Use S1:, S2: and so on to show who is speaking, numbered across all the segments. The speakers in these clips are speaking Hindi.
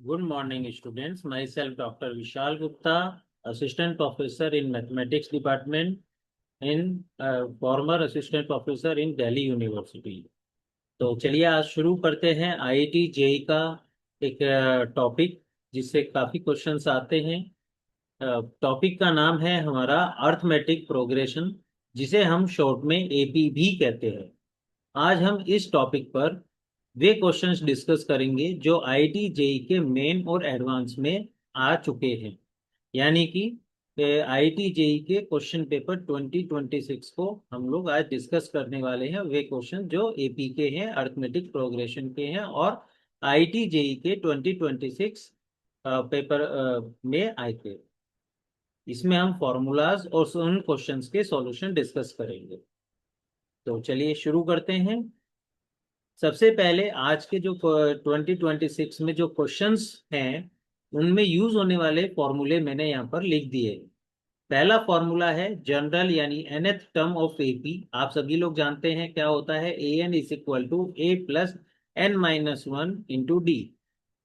S1: Good morning, students. Myself, Dr. Vishal Gupta, Assistant Professor in Mathematics Department and former Assistant Professor in Delhi University. तो चलिए आज शुरू करते हैं आईआईटी जेई का एक टॉपिक जिससे काफी क्वेश्चंस आते हैं। टॉपिक का नाम है हमारा अर्थमेटिक प्रोग्रेशन, जिसे हम शॉर्ट में एपी भी कहते हैं। आज हम इस टॉपिक पर वे क्वेश्चंस डिस्कस करेंगे जो आईआईटी जेई के मेन और एडवांस में आ चुके हैं। यानी कि आईआईटी जेई के क्वेश्चन पेपर 2026 को हम लोग आज डिस्कस करने वाले हैं। वे क्वेश्चन जो एपी के हैं, अर्थमेटिक प्रोग्रेशन के हैं और आईआईटी जेई के 2026 पेपर में आए थे। इसमें हम फॉर्मूलाज और उन क्वेश्चंस के सॉल्यूशन डिस्कस करेंगे। तो चलिए शुरू करते हैं। सबसे पहले आज के जो 2026 में जो क्वेश्चंस हैं उनमें यूज होने वाले फॉर्मूले मैंने यहाँ पर लिख दिए। पहला फॉर्मूला है जनरल यानी nth टर्म ऑफ एपी। आप सभी लोग जानते हैं क्या होता है। A n is equal to A plus n minus one into d.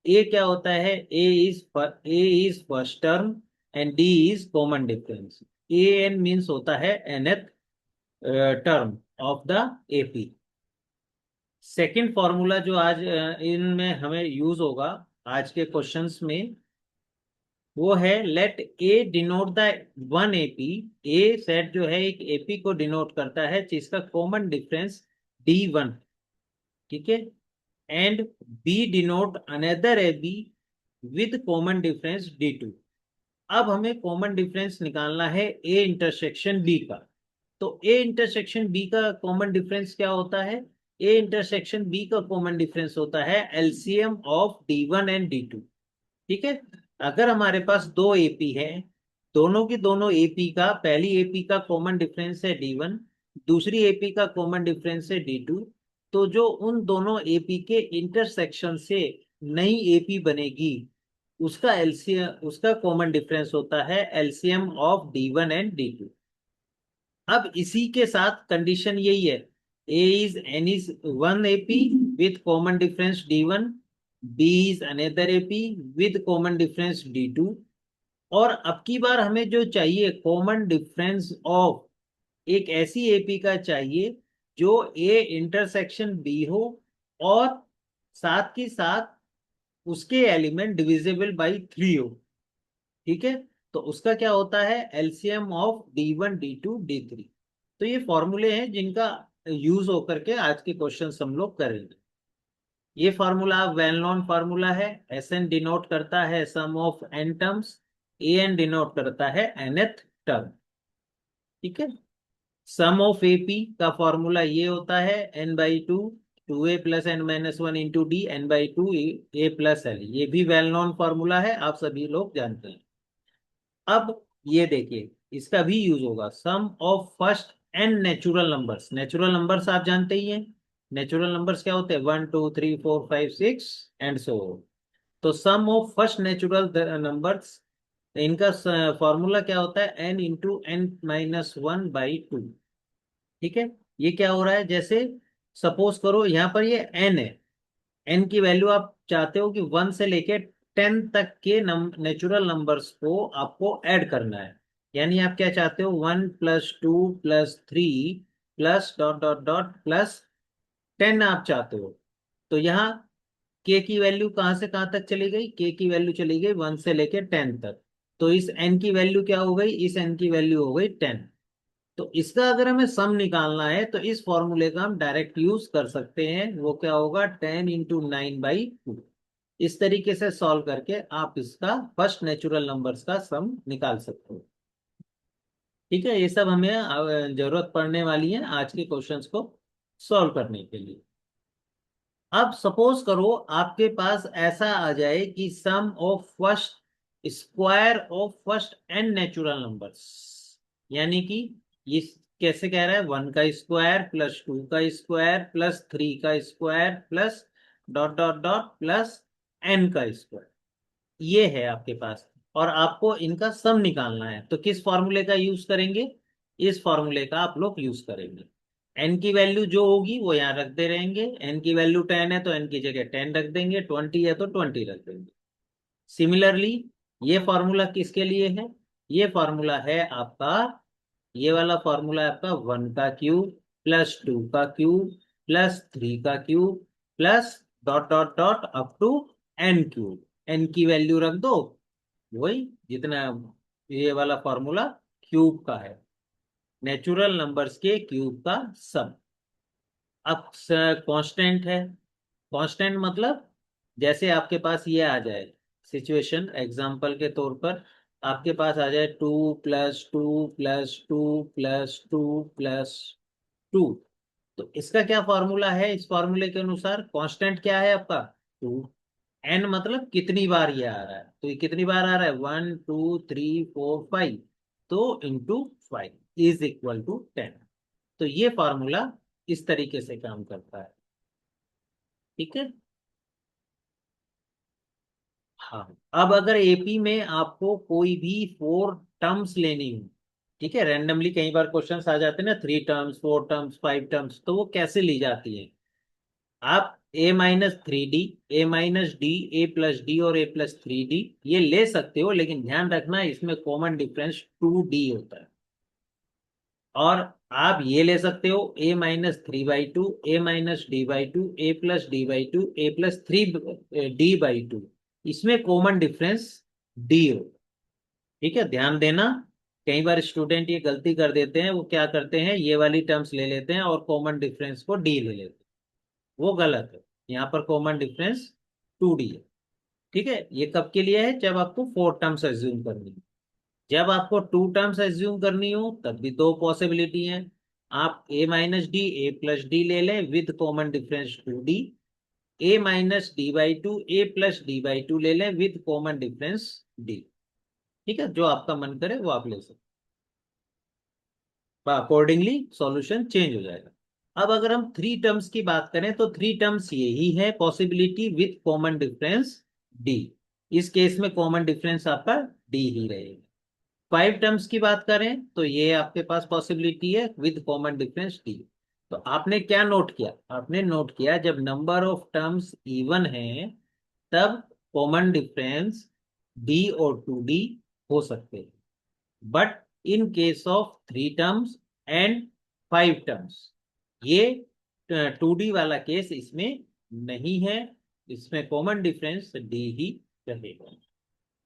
S1: A क्या होता है, a is first term and d is common difference. A n means होता है nth term of the AP. Second formula जो आज इनमें हमें यूज होगा आज के क्वेश्चंस में, वो है let A denote the one AP. A set जो है एक एपी को डिनोट करता है जिसका कॉमन डिफरेंस D1, ठीक है। And B denote another AP with common difference D2। अब हमें कॉमन डिफरेंस निकालना है ए इंटरसेक्शन बी का। तो ए इंटरसेक्शन बी का कॉमन डिफरेंस क्या होता है। ए इंटरसेक्शन बी का कॉमन डिफरेंस होता है LCM of D1 and D2, ठीक है। अगर हमारे पास दो एपी है, दोनों की दोनों एपी का, पहली एपी का कॉमन डिफरेंस है D1, दूसरी एपी का कॉमन डिफरेंस है D2, तो जो उन दोनों एपी के इंटरसेक्शन से नई एपी बनेगी उसका एलसीएम, उसका कॉमन डिफरेंस होता है LCM of D1 and D2। अब इसी के साथ कंडीशन यही है, a is n is one AP with common difference D1, b is another AP with common difference D2। और अब की बार हमें जो चाहिए कॉमन डिफरेंस ऑफ एक ऐसी एपी का चाहिए जो ए इंटरसेक्शन बी हो और साथ के साथ उसके एलिमेंट डिविजिबल बाई 3 हो, ठीक है। तो उसका क्या होता है LCM of D1 D2 D3। तो ये फॉर्मूले हैं जिनका यूज होकर के आज के क्वेश्चन हम लोग करेंगे। ये फार्मूला वेल नोन फार्मूला है। एस एन डिनोट करता है sum of n terms, a n denote करता है nth टर्म, ठीक है। सम ऑफ एपी का फॉर्मूला ये होता है n/2 2a plus n minus one into d n/2 a plus l. ये भी वेल नोन फॉर्मूला है, आप सभी लोग जानते हैं। अब ये देखिए इसका भी यूज होगा sum of first n natural numbers. Natural numbers आप जानते ही हैं। नेचुरल नंबर्स क्या होते हैं, 1 2 3 4 5 6 एंड सो। तो sum of first natural numbers, इनका फॉर्मूला क्या होता है n into n minus one by two, ठीक है। ये क्या हो रहा है, जैसे सपोज करो यहाँ पर ये एन है। एन की वैल्यू आप चाहते हो कि 1 से लेके 10 तक के नेचुरल नंबर्स को आपको ऐड करना है। यानी आप क्या चाहते हो, 1 + 2 + 3 plus dot dot dot plus 10 आप चाहते हो। तो यहाँ के की वैल्यू कहाँ से कहाँ तक चली गई, के की वैल्यू चली गई 1 से लेके 10 तक। तो इस एन की वैल्यू क्या हो गई, इस एन की वैल्यू हो गई 10। तो इसका अगर हमें सम निकालना है तो इस फॉर्मूले का हम डायरेक्ट यूज कर सकते हैं। वो क्या होगा 10 × 9/2। इस तरीके से सॉल्व करके आप इसका फर्स्ट नेचुरल नंबर्स का सम निकाल सकते हो, ठीक है। ये सब हमें जरूरत पड़ने वाली है आज के क्वेश्चंस को सॉल्व करने के लिए। अब सपोज करो आपके पास ऐसा आ जाए कि sum of first square of first n natural numbers. यानी कि ये कैसे कह रहा है, 1 का स्क्वायर प्लस 2 का स्क्वायर प्लस 3 का square plus dot dot dot plus n का स्क्वायर, ये है आपके पास। और आपको इनका सम निकालना है तो किस फॉर्मूले का यूज करेंगे, इस फॉर्मूले का आप लोग यूज करेंगे। एन की वैल्यू जो होगी वो यहाँ रखते रहेंगे। एन की वैल्यू 10 है तो एन की जगह 10 रख देंगे, 20 है तो 20 रख देंगे। सिमिलरली ये फॉर्मूला किसके लिए है? ये फॉर्मूला है आपका, ये वाला फॉर्मूला है आपका 1 का क्यूब प्लस 2 का क्यूब प्लस 3 का cube plus dot dot dot up to n cube. n की वैल्यू रख दो, वही जितना, ये वाला फॉर्मूला क्यूब का है, नेचुरल नंबर्स के क्यूब का सम। अब कांस्टेंट है, कांस्टेंट मतलब जैसे आपके पास ये आ जाए सिचुएशन, एग्जांपल के तौर पर आपके पास आ जाए 2 + 2 + 2 + 2 तो इसका क्या फॉर्मूला है? इस फॉर्मूले के अनुसार कांस्टेंट क्या है आपका? 2। n मतलब कितनी बार ये आ रहा है, तो ये कितनी बार आ रहा है? 1 2 3 4 5, तो इंटू 5 = 10। तो ये फॉर्मूला इस तरीके से काम करता है। ठीक है। हाँ, अब अगर एपी में आपको कोई भी 4 टर्म्स लेनी हो, ठीक है, रैंडमली कई बार क्वेश्चंस आ जाते हैं ना, 3 टर्म्स, 4 टर्म्स, 5 टर्म्स, तो वो कैसे ली जाती है? आप a-3d, a-d, a+d और a+3d ये ले सकते हो, लेकिन ध्यान रखना इसमें कॉमन डिफरेंस 2d होता है। और आप ये ले सकते हो a-3/2, a-d/2, a+d/2, a+3d/2, इसमें कॉमन डिफरेंस d हो। ठीक है, ध्यान देना। कई बार स्टूडेंट ये गलती कर देते हैं, वो क्या करते हैं, ये वाली टर्म्स ले लेते हैं और कॉमन डिफरेंस को d ले लेते हैं, वो गलत है। यहाँ पर कॉमन डिफरेंस 2d है। ठीक है, ये कब के लिए है? जब आपको 4 टर्म्स एज्यूम करनी है। जब आपको 2 टर्म्स एज्यूम करनी हो तब भी दो पॉसिबिलिटी है, आप a-d, a+d ले लें with common difference 2d, a-d/2, a+d/2 ले लें विद कॉमन डिफरेंस d। ठीक है, जो आपका मन करे वो आप ले सकते, अकॉर्डिंगली सॉल्यूशन चेंज हो जाएगा। अब अगर हम 3 टर्म्स की बात करें तो 3 टर्म्स यही है, possibility with common difference D. इस केस में कॉमन डिफरेंस आपका डी ही रहेगा। 5 टर्म्स की बात करें तो ये आपके पास पॉसिबिलिटी है विद कॉमन डिफरेंस डी। तो आपने क्या नोट किया? आपने नोट किया जब नंबर ऑफ टर्म्स इवन है तब कॉमन डिफरेंस डी और 2d हो सकते हैं, but in case of 3 terms and 5 terms ये 2d वाला केस इसमें नहीं है, इसमें कॉमन डिफरेंस डी ही रहेगा।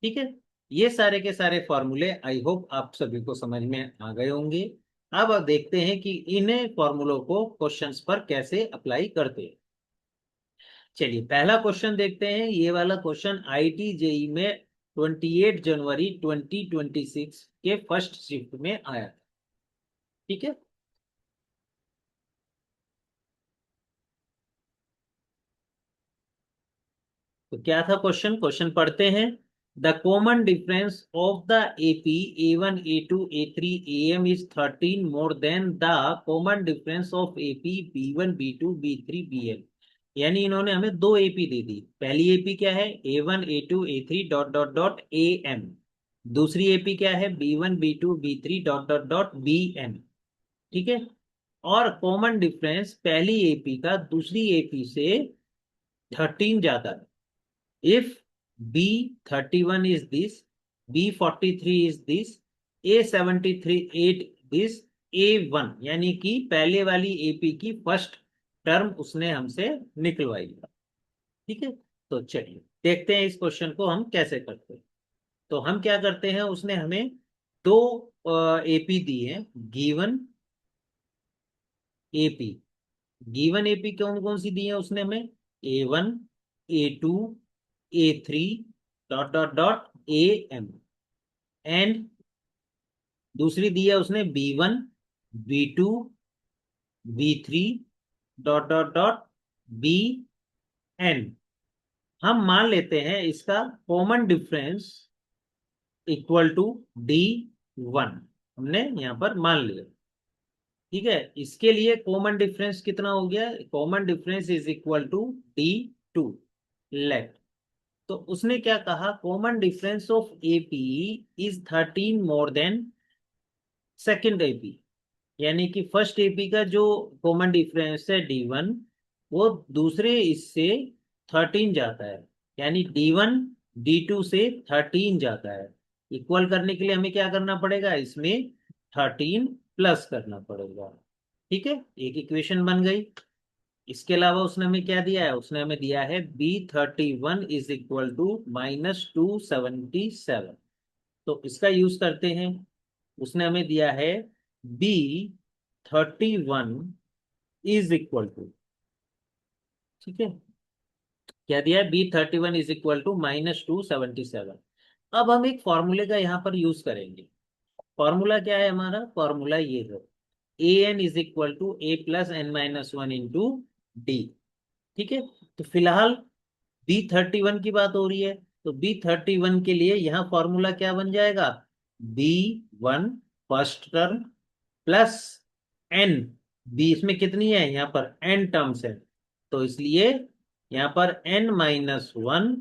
S1: ठीक है, ये सारे के सारे फॉर्मूले आई होप आप सभी को समझ में आ गए होंगे। अब देखते हैं कि इन फॉर्मूलों को क्वेश्चंस पर कैसे अप्लाई करते हैं। चलिए पहला क्वेश्चन देखते हैं। ये वाला क्वेश्चन आईटी जेई में 28 जनवरी 2026 के फर्स्ट शिफ्ट में आया था। ठीक है, तो क्या था क्वेश्चन? क्वेश्चन पढ़ते हैं। The common difference of the AP A1 A2 A3 AM is 13 more then the common difference of AP B1 B2 B3 BL। यानी इन्होंने हमें दो एपी दे दी। पहली एपी क्या है? A1 A2 A3 dot dot dot AM। दूसरी एपी क्या है? B1 B2 B3 dot dot dot BN। ठीक है, और कॉमन डिफरेंस पहली एपी का दूसरी एपी से 13 ज्यादा है। If B31 is this, B43 is this, A73 8 this, A1 यानी कि पहले वाली एपी की फर्स्ट टर्म उसने हमसे निकलवाई। ठीक है, तो चलिए देखते हैं इस क्वेश्चन को हम कैसे करते हैं। तो हम क्या करते हैं, उसने हमें दो एपी दी है, गिवन एपी। गिवन एपी कौन कौन सी दी है उसने हमें? A1 A2 A3 dot dot dot AM, and दूसरी दी है उसने B1 B2 B3 dot dot dot BN। हम मान लेते हैं इसका common difference equal to D1, हमने यहां पर मान लिया। ठीक है, इसके लिए कॉमन डिफरेंस कितना हो गया? Common difference is equal to D2। Let, तो उसने क्या कहा? Common difference of AP is 13 more than second AP. यानी कि फर्स्ट एपी का जो कॉमन डिफरेंस है D1, वो दूसरे इससे 13 जाता है। यानी D1 D2 से 13 जाता है। इक्वल करने के लिए हमें क्या करना पड़ेगा, इसमें 13 प्लस करना पड़ेगा। ठीक है, एक इक्वेशन बन गई। इसके अलावा उसने हमें क्या दिया है, उसने हमें दिया है B31 इज इक्वल टू -277। तो इसका यूज करते हैं। उसने हमें दिया है B31 इज इक्वल टू, ठीक है, क्या दिया है, B31 इज इक्वल टू -277। अब हम एक फॉर्मूले का यहाँ पर यूज करेंगे। फॉर्मूला क्या है हमारा, फॉर्मूला ये है, an is equal to a+n-1 into D. ठीक है, तो फिलहाल B31 की बात हो रही है, तो B31 के लिए यहाँ फॉर्मूला क्या बन जाएगा, B1 first term plus n। B इसमें कितनी है, यहाँ पर n टर्म्स है, तो इसलिए यहाँ पर n-1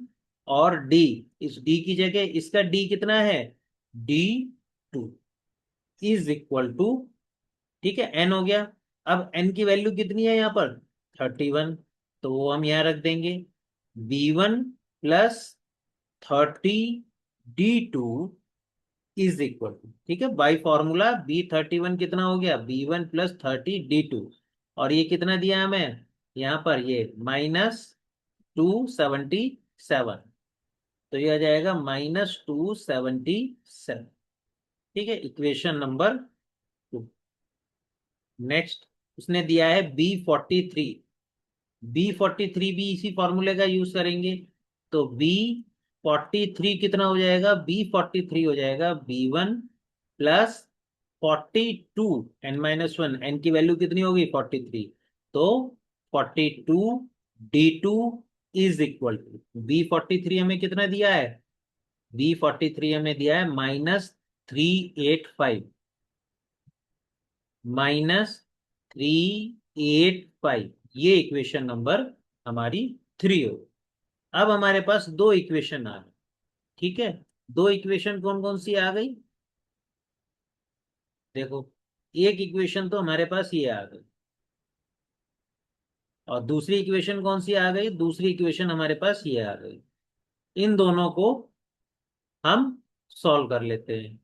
S1: और d, इस d की जगह इसका d कितना है, D2 इज इक्वल टू, ठीक है, n हो गया। अब n की वैल्यू कितनी है यहाँ पर 31, तो वो हम यहाँ रख देंगे, B1 plus 30 D2 is equal to, ठीक है, बाई फॉर्मूला B31 कितना हो गया, B1 प्लस 30 D2, और ये कितना दिया हमें यहाँ पर, ये -277, तो ये आ जाएगा -277। ठीक है, इक्वेशन नंबर 2। नेक्स्ट उसने दिया है B43। B43 भी इसी फॉर्मूले का यूज करेंगे, तो B43 कितना हो जाएगा, B43 हो जाएगा B1 प्लस 42 n-1, n की वैल्यू कितनी होगी 43, तो 42 D2 is equal to, B43 हमें कितना दिया है, B43 हमें दिया है -385, -385, ये इक्वेशन नंबर हमारी 3 हो। अब हमारे पास दो इक्वेशन आ गई। ठीक है, दो इक्वेशन कौन कौन सी आ गई, देखो, एक इक्वेशन तो हमारे पास ये आ गई, और दूसरी इक्वेशन कौन सी आ गई, दूसरी इक्वेशन हमारे पास ये आ गई। इन दोनों को हम सॉल्व कर लेते हैं।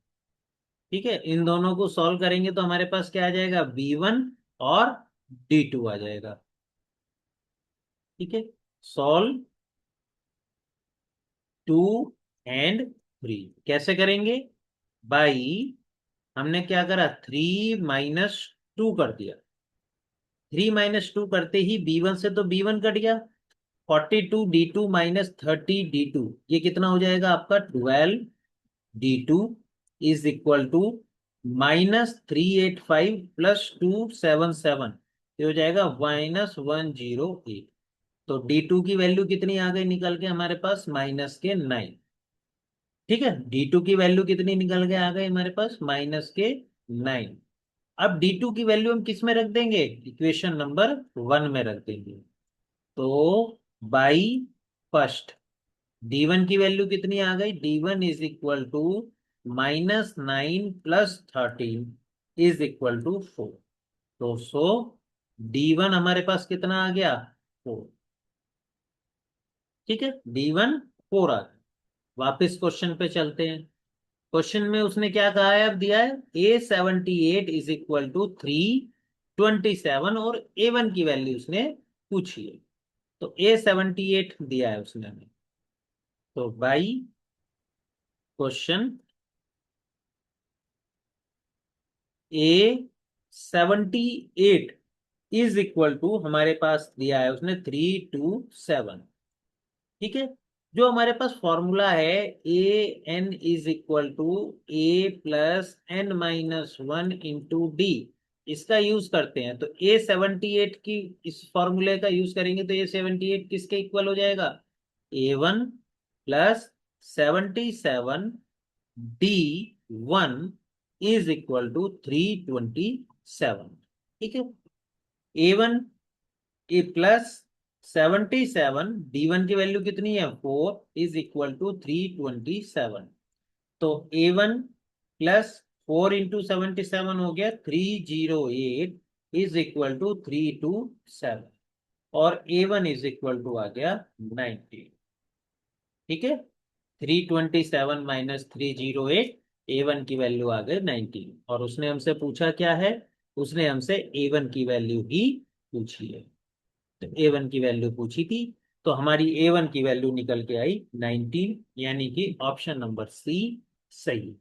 S1: ठीक है, इन दोनों को सॉल्व करेंगे तो हमारे पास क्या आ जाएगा, B1 और D2 आ जाएगा। ठीक है, सॉल्व 2 और 3 कैसे करेंगे, बाई, हमने क्या करा, 3 - 2 कर दिया। 3 - 2 करते ही B1 से तो B1 कट गया, 42 D2 -30 D2, ये कितना हो जाएगा आपका 12 D2 is equal to -385 plus 277, ये हो जाएगा -108। तो D2 की वैल्यू कितनी आ गई निकल के हमारे पास, -9। ठीक है, D2 की वैल्यू कितनी निकल के आ गई हमारे पास, -9। अब D2 की वैल्यू हम किस में रख देंगे, इक्वेशन नंबर 1 में रख देंगे। तो बाई फर्स्ट D1 की वैल्यू कितनी आ गई, D1 is equal to -9 plus 13 is equal to 4। तो D1 हमारे पास कितना आ गया, 4। ठीक है, D1 4 आ गया। वापिस क्वेश्चन पे चलते हैं। क्वेश्चन में उसने क्या कहा है, अब दिया है A78 इज इक्वल टू 327, और A1 की वैल्यू उसने पूछी है। तो A78 दिया है उसने हमें, तो by question A78 is equal to, हमारे पास दिया है उसने 327। ठीक है, जो हमारे पास फॉर्मूला है an is equal to A+n-1 into D, इसका यूज करते हैं। तो A78 की, इस फॉर्मूले का यूज करेंगे तो A78 किसके इक्वल हो जाएगा, A1 plus 77 D1 is equal to 327। ठीक है, A1 ए प्लस 77 D1 की वैल्यू कितनी है 4 इज इक्वल टू 327। तो A1 प्लस 4 × 77 हो गया 308 इज इक्वल टू 327, और A1 इज इक्वल टू आ गया 90। ठीक है, 327 माइनस 308, A1 की वैल्यू आ गई 19। और उसने हमसे पूछा क्या है, उसने हमसे A1 की वैल्यू ही पूछी है। तो A1 की वैल्यू पूछी थी, तो हमारी A1 की वैल्यू निकल के आई 19, यानी कि ऑप्शन नंबर सी सही।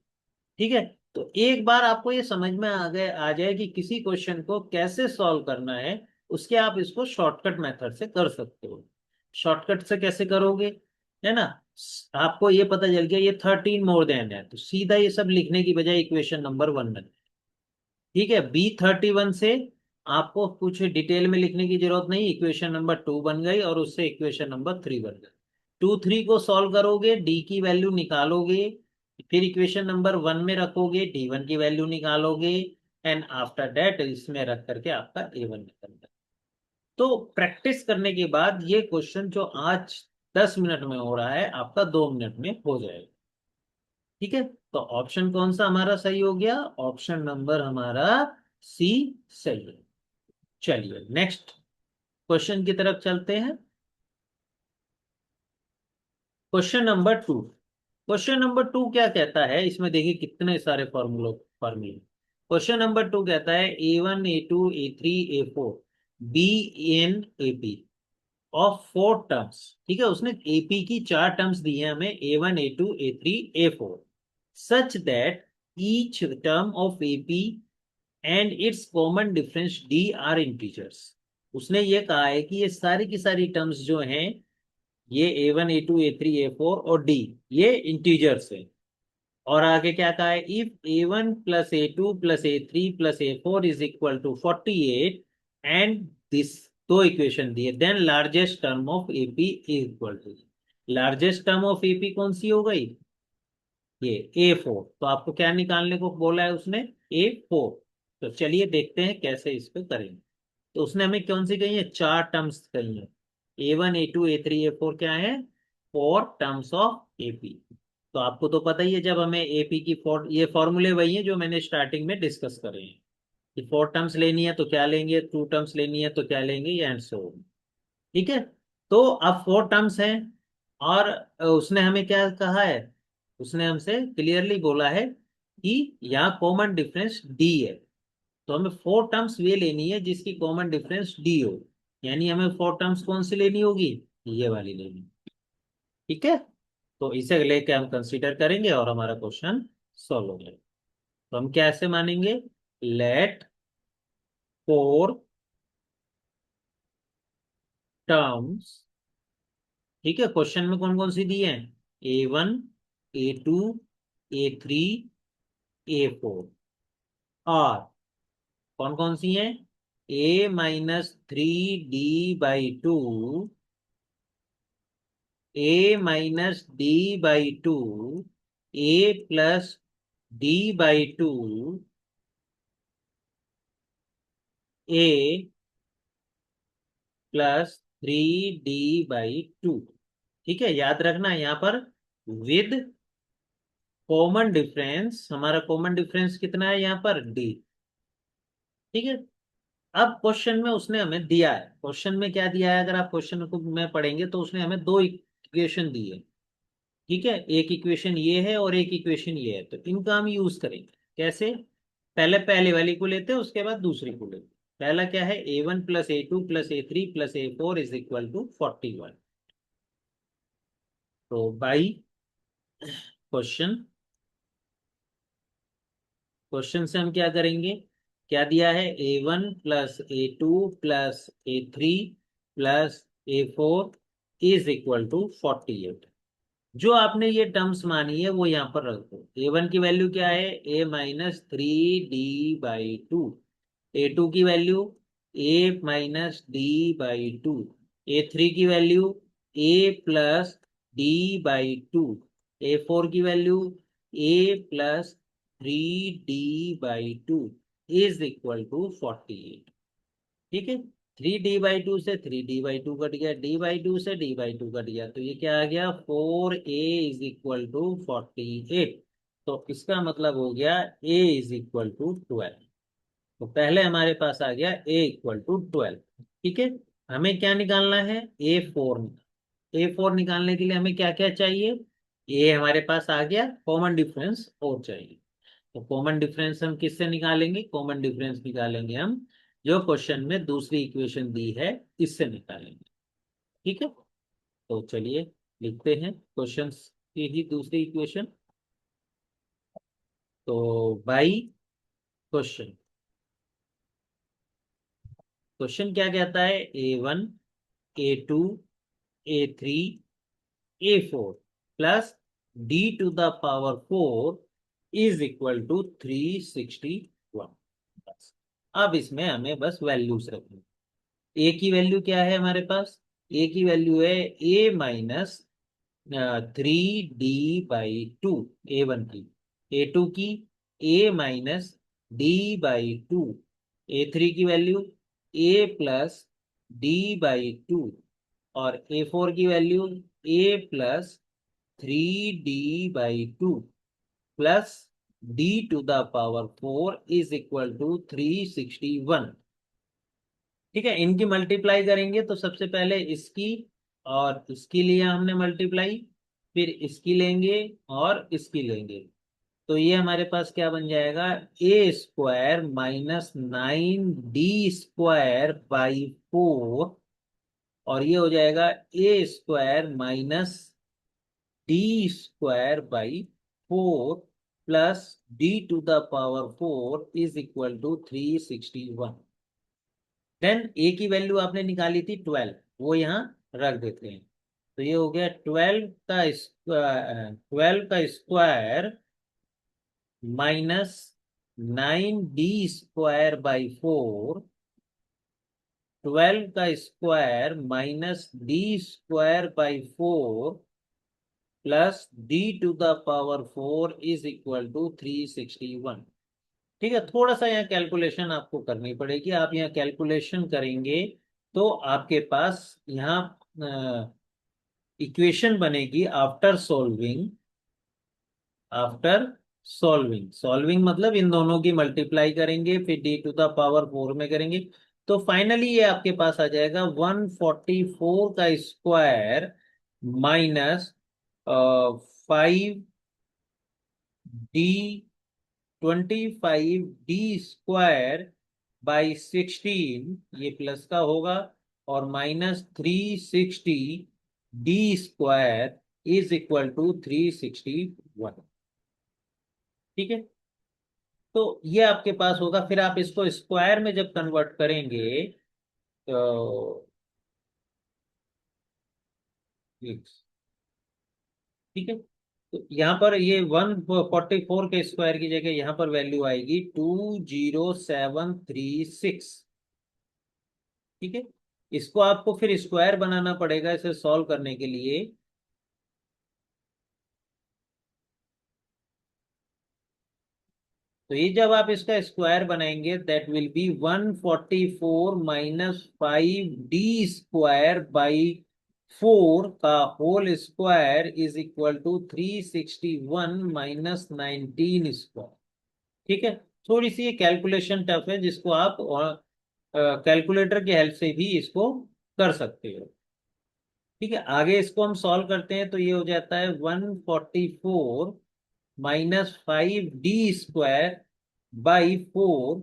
S1: ठीक है। तो एक बार आपको ये समझ में आ जाए कि किसी क्वेश्चन को कैसे सॉल्व करना है, उसके आप इसको शॉर्टकट मेथड से कर सकते हो। शॉर्टकट से कैसे करोगे, है ना। आपको ये पता चल गया ये 13 मोर देन है, तो सीधा ये सब लिखने की बजाय इक्वेशन नंबर 1 में। ठीक है। B31 से आपको कुछ डिटेल में लिखने की जरूरत नहीं, इक्वेशन नंबर 2 बन गई और उससे इक्वेशन नंबर 3 बन गई। 2 3 को सॉल्व करोगे, डी की वैल्यू निकालोगे, फिर इक्वेशन नंबर 1 में रखोगे, D1 की वैल्यू निकालोगे, एंड आफ्टर दैट इसमें रख करके आपका A1 निकल जाए। तो प्रैक्टिस करने के बाद ये क्वेश्चन जो आज 10 मिनट में हो रहा है, आपका 2 मिनट में हो जाएगा। ठीक है। तो ऑप्शन कौन सा हमारा सही हो गया, ऑप्शन नंबर हमारा सी सही है। चलिए नेक्स्ट क्वेश्चन की तरफ चलते हैं। Question number 2। क्वेश्चन नंबर 2 क्या कहता है, इसमें देखिए कितने सारे फॉर्मूले। क्वेश्चन नंबर 2 कहता है A1 A2 A3 A4 be an A P of 4 terms. ठीक है, उसने एपी की 4 टर्म्स दी है हमें, A1 A2 A3 A4, such that each term of AP and it's common difference D R integers. उसने ये कहा है कि ये सारी की सारी टर्म्स जो हैं, ये A1 A2 A3 A4 और डी, ये इंटीजर्स है। और आगे क्या कहा है, if A1 plus A2 plus A3 plus A4 is equal to 48 and this, दो इक्वेशन दिए, then largest term of AP is equal to, largest term of AP कौन सी हो गई, ये A4। तो आपको क्या निकालने को बोला है उसने, A4। तो चलिए देखते हैं कैसे इसको करेंगे। तो उसने हमें कौन सी कही है, 4 टर्म्स कही है। A1 A2 A3 A4 क्या है, 4 टर्म्स ऑफ एपी। तो आपको तो पता ही है, जब हमें एपी की ये फॉर्मूले वही है जो मैंने स्टार्टिंग में डिस्कस करे हैं, कि 4 टर्म्स लेनी है तो क्या लेंगे, 2 टर्म्स लेनी है तो क्या लेंगे, एंड सो। ठीक है। तो अब 4 टर्म्स हैं, और उसने हमें क्या कहा है, उसने हमसे क्लियरली बोला है कि यहाँ कॉमन डिफरेंस डी है। तो हमें 4 टर्म्स वे लेनी है जिसकी कॉमन डिफरेंस डी हो, यानी हमें 4 टर्म्स कौन सी लेनी होगी, ये वाली लेनी। ठीक है। तो इसे लेके हम कंसीडर करेंगे और हमारा क्वेश्चन सॉल्व हो जाएगा। तो हम कैसे मानेंगे, लेट 4 टर्म्स। ठीक है, क्वेश्चन में कौन कौन सी दी है, A1 A2 A3 A4, और कौन कौन सी है, A-3D/2, A-D/2, A+D/2, A+3D/2। ठीक है, याद रखना यहाँ पर विद कॉमन डिफरेंस, हमारा कॉमन डिफरेंस कितना है यहाँ पर, डी। ठीक है। अब क्वेश्चन में उसने हमें दिया है, क्वेश्चन में क्या दिया है, अगर आप क्वेश्चन को में पढ़ेंगे तो उसने हमें दो इक्वेशन दी है। ठीक है, एक इक्वेशन ये है और एक इक्वेशन ये है, तो इनका हम यूज करेंगे कैसे, पहले पहले वाली को लेते हैं, उसके बाद दूसरी को लेते हैं। पहला क्या है, A1 + A2 + A3 + A4 is equal to 41। तो बाई क्वेश्चन, क्वेश्चन से हम क्या करेंगे, क्या दिया है, A1 + A2 + A3 + A4 is equal to 48। जो आपने ये टर्म्स मानी है वो यहाँ पर रख दो। A1 की वैल्यू क्या है, A-3D/2, A2 की वैल्यू A-D/2, A3 की वैल्यू A+D/2, A4 की value A+3D/2 is equal to 48। ठीक है। 3D/2 से 3D/2 कट गया, D/2 से D/2 कट गया, तो ये क्या आ गया, 4A इज इक्वल टू 48। तो इसका मतलब हो गया A इज इक्वल टू 12। तो पहले हमारे पास आ गया A इक्वल टू 12। ठीक है। हमें क्या निकालना है, A4। A4 निकालने के लिए हमें क्या क्या चाहिए, ये हमारे पास आ गया, कॉमन डिफरेंस और चाहिए। तो कॉमन डिफरेंस हम किससे निकालेंगे? कॉमन डिफरेंस निकालेंगे हम जो क्वेश्चन में दूसरी इक्वेशन दी है इससे निकालेंगे। ठीक है, तो चलिए लिखते हैं क्वेश्चन की ही दूसरी इक्वेशन। तो बाई क्वेश्चन, क्वेश्चन क्या कहता है? A1, A2, A3, A4 plus D⁴ is equal to 361। अब इसमें हमें बस वैल्यूज रखनी। ए की वैल्यू क्या है हमारे पास? ए की वैल्यू है A- 3D/2, A1 की। A2 की A-D/2, A3 की वैल्यू A+D/2 और A4 की value A+3D/2 plus D⁴ is equal to 361। ठीक है, इनकी मल्टीप्लाई करेंगे तो सबसे पहले इसकी और इसकी लिया हमने मल्टीप्लाई, फिर इसकी लेंगे और इसकी लेंगे। तो ये हमारे पास क्या बन जाएगा? A² - 9D² बाई 4, और ये हो जाएगा A² - D² by 4 plus D⁴ is equal to 361। Then a की वैल्यू आपने निकाली थी 12, वो यहाँ रख देते हैं। तो ये हो गया 12 का स्क्वायर -9D² बाई 4, 12 का square -D² by 4 plus D⁴ is equal to 361। ठीक है, थोड़ा सा यहाँ कैलकुलेशन आपको करनी पड़ेगी। आप यहाँ कैलकुलेशन करेंगे तो आपके पास यहाँ इक्वेशन बनेगी आफ्टर सॉल्विंग। सॉल्विंग मतलब इन दोनों की मल्टीप्लाई करेंगे फिर D⁴ में करेंगे। तो फाइनली ये आपके पास आ जाएगा 144 का स्क्वायर -5D, 25D² बाई 16, ये प्लस का होगा, और -360D² इज इक्वल टू 361। ठीक है, तो ये आपके पास होगा। फिर आप इसको स्क्वायर में जब कन्वर्ट करेंगे तो ठीक है, तो यहाँ पर ये 144 के स्क्वायर की जगह यहाँ पर वैल्यू आएगी 20736। ठीक है, इसको आपको फिर स्क्वायर बनाना पड़ेगा इसे सॉल्व करने के लिए। तो ये जब आप इसका स्क्वायर बनाएंगे that will B 144 - 5D² by 4 का whole square is equal to 361 - 19 square. ठीक है, थोड़ी सी ये कैलकुलेशन टफ है जिसको आप कैलकुलेटर की हेल्प से भी इसको कर सकते हो। ठीक है, आगे इसको हम सॉल्व करते हैं तो ये हो जाता है 144 -5D² बाई 4।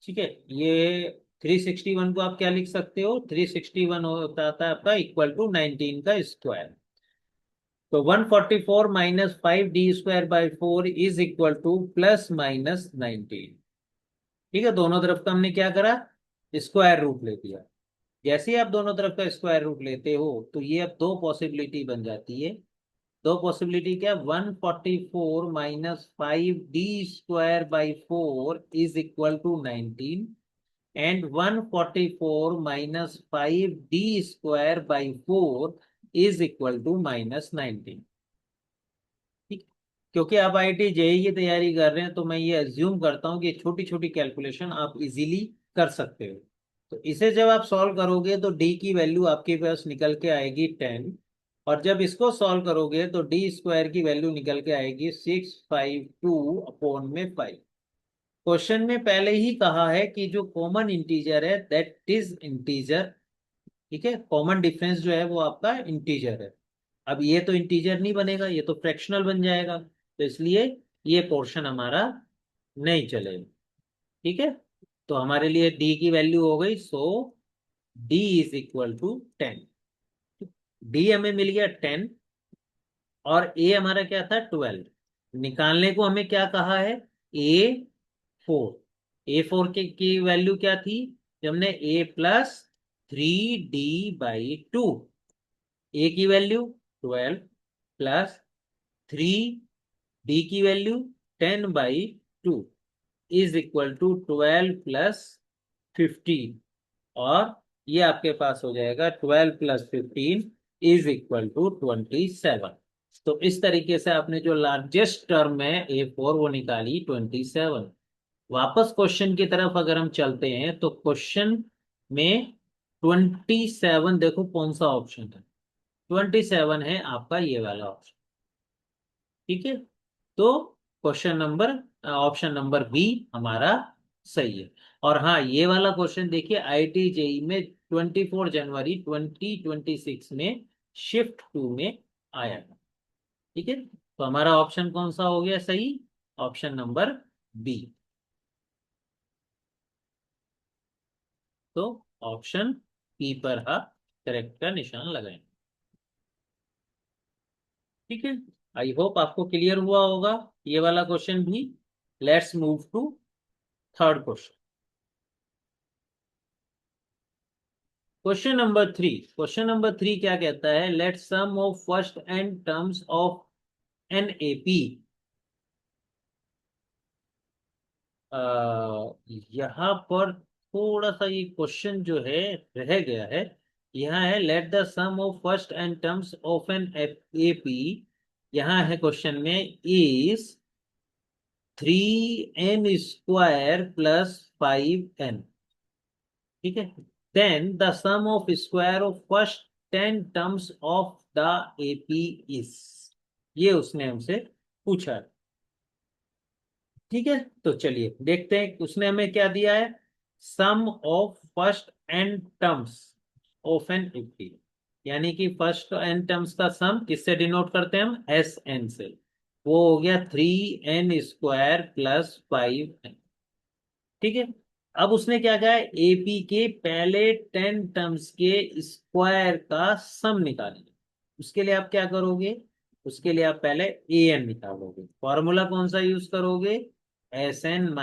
S1: ठीक है, ये 361 को आप क्या लिख सकते हो? 361 होता था आपका इक्वल टू 19 का स्क्वायर। तो 144 -5D² by 4 is equal to +-19। ठीक है, दोनों तरफ का हमने क्या करा? स्क्वायर रूट ले दिया। जैसे ही आप दोनों तरफ का स्क्वायर रूट लेते हो तो ये अब दो पॉसिबिलिटी बन जाती है। दो पॉसिबिलिटी क्या? 144 -5D² by 4 is equal to 19 and 144 -5D² by 4 is equal to -19। ठीक, क्योंकि आप आईआईटी जेईई की तैयारी कर रहे हैं तो मैं ये अज्यूम करता हूँ कि छोटी छोटी कैलकुलेशन आप इजीली कर सकते हो। तो इसे जब आप सॉल्व करोगे तो डी की वैल्यू आपके पास निकल के आएगी 10, और जब इसको सॉल्व करोगे तो D² की वैल्यू निकल के आएगी 652/5। क्वेश्चन में पहले ही कहा है कि जो कॉमन इंटीजर है दैट इज इंटीजर ठीक है, कॉमन डिफरेंस जो है वो आपका इंटीजर है। अब ये तो इंटीजर नहीं बनेगा, ये तो फ्रैक्शनल बन जाएगा, तो इसलिए ये पोर्शन हमारा नहीं चलेगा। ठीक है, तो हमारे लिए डी की वैल्यू हो गई, so d is equal to 10। D हमें मिल गया 10, और ए हमारा क्या था 12। निकालने को हमें क्या कहा है, ए फोर की वैल्यू क्या थी, जब हमने a + 3d/2, ए की वैल्यू 12 प्लस 3d की वैल्यू 10/2 इज इक्वल टू 12 + 15, और ये आपके पास हो जाएगा 12 + 15 इज इक्वल टू 27। तो इस तरीके से आपने जो लार्जेस्ट टर्म है A4 वो निकाली 27। वापस क्वेश्चन की तरफ अगर हम चलते हैं तो क्वेश्चन में 27, देखो कौन सा ऑप्शन है, 27 है आपका ये वाला ऑप्शन। ठीक है, तो question number option number B हमारा सही है। और हाँ, ये वाला क्वेश्चन देखिए आईआईटी जेई में 24 जनवरी 2026 में शिफ्ट 2 में आया था। ठीक है, तो हमारा ऑप्शन कौन सा हो गया सही, ऑप्शन नंबर बी। तो ऑप्शन बी पर आप करेक्ट का निशान लगाएं। ठीक है, आई होप आपको क्लियर हुआ होगा ये वाला क्वेश्चन भी। Let's move to third question. Question number 3 क्या कहता है, let sum of first n terms of an A P. यहाँ पर थोड़ा सा ये क्वेश्चन जो है रह गया है। यहाँ है let the sum of first n terms of an A P. यहाँ है क्वेश्चन में इज 3n² + 5n। ठीक है, then the sum of square of first 10 terms of the AP is, ये उसने हमसे पूछा है। ठीक है, तो चलिए देखते हैं उसने हमें क्या दिया है, sum of first n terms of an AP, यानी कि फर्स्ट एन टर्म्स का सम किससे डिनोट करते हैं हम, एस एन से। वो हो गया 3n² + 5n। ठीक है, अब उसने क्या कहा है, एपी के पहले 10 टर्म्स के स्क्वायर का सम निकालिए। उसके लिए आप क्या करोगे, उसके लिए आप पहले ए एन निकालोगे। फॉर्मूला कौन सा यूज करोगे, SN -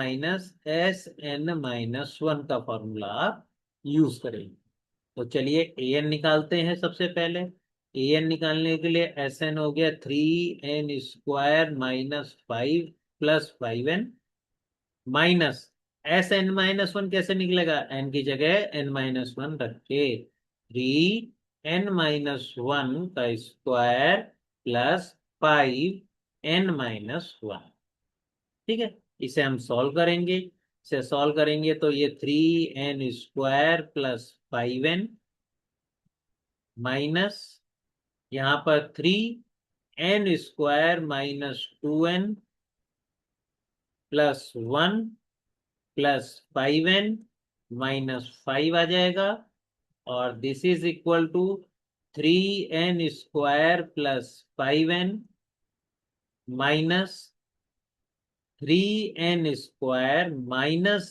S1: SN - 1 का फॉर्मूला आप यूज करेंगे। तो चलिए ए एन निकालते हैं सबसे पहले। ए एन निकालने के लिए एस एन हो गया 3n² - 5 + 5n, माइनस SN - 1 कैसे निकलेगा, एन की जगह n - 1 रख के 3n - 1 का स्क्वायर प्लस 5n - 1। ठीक है, इसे हम सॉल्व करेंगे। इसे सॉल्व करेंगे तो ये 3n² + 5n माइनस यहाँ पर 3n² - 2n +1 +5n - 5 आ जाएगा। और this is equal to 3n² + 5n -3n²